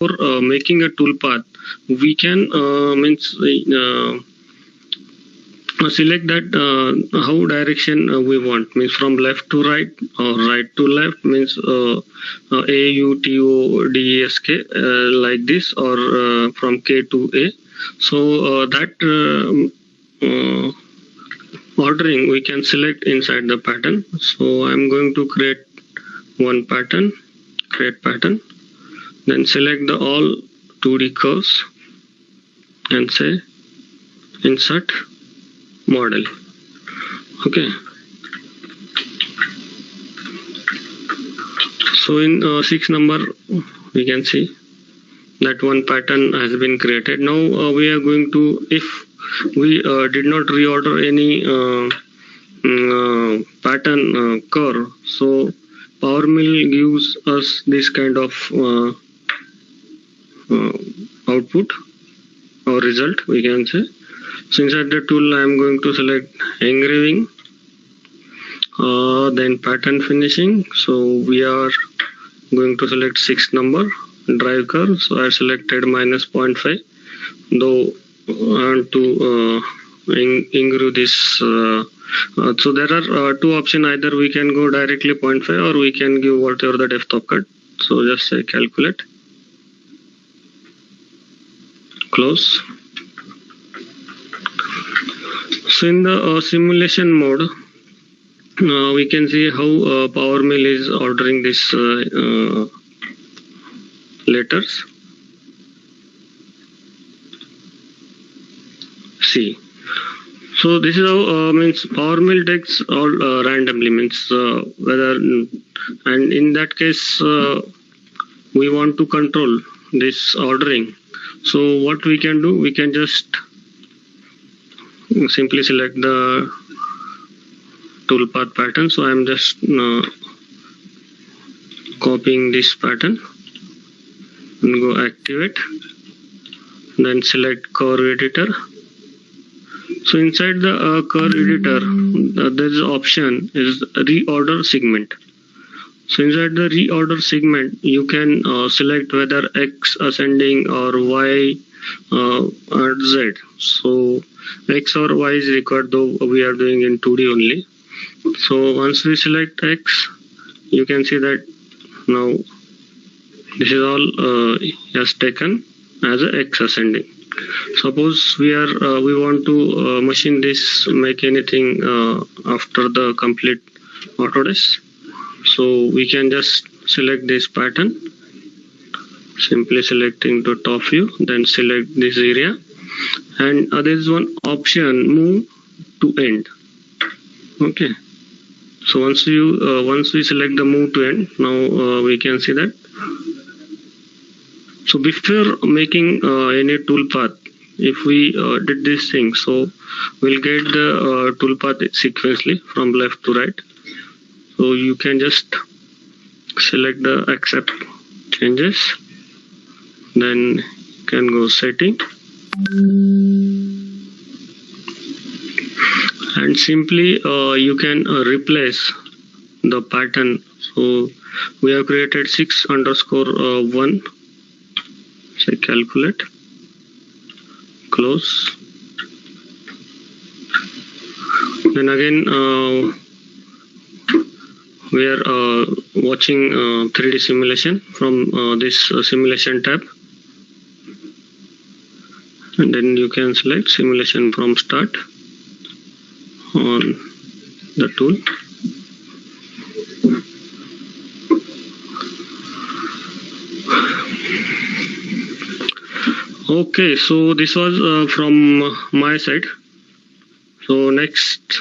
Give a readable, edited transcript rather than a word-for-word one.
For making a toolpath, we can select that how direction we want, means from left to right or right to left, means A U T O D E S K like this, or from K to A. So that ordering we can select inside the pattern. So I'm going to create one pattern, create pattern, then select the all 2D curves and say insert model. Okay, so in 6 number we can see that one pattern has been created. Now we are going to, if we did not reorder any pattern curve, so PowerMill gives us this kind of output or result, we can say. So inside the tool I am going to select engraving, then pattern finishing. So we are going to select 6 number drive curve. So I selected -0.5, though I want to engrave this. So there are two options, either we can go directly 0.5 or we can give whatever the depth of cut. So just say calculate, close. So in the simulation mode, we can see how PowerMill is ordering these letters. See, so this is how means PowerMill takes all randomly, means whether, and in that case we want to control this ordering. So what we can do, we can just simply select the toolpath pattern. So I am just copying this pattern and go activate, then select curve editor. So inside the curve editor, there is option is reorder segment. So inside the reorder segment, you can select whether X ascending or Y or Z. So X or Y is required, though we are doing in 2D only. So once we select X, you can see that now this is all has taken as a X ascending. Suppose we want to machine this, make anything after the complete Autodesk. So we can just select this pattern, simply selecting to top view, then select this area, and there is one option, move to end. Okay, so once we select the move to end, now we can see that. So before making any toolpath, if we did this thing, so we'll get the toolpath sequentially from left to right. So you can just select the accept changes, then you can go setting and simply you can replace the pattern. So we have created 6_1, say calculate, close. Then again we are watching 3D simulation from this simulation tab, and then you can select simulation from start on the tool. Okay, so this was from my side. So next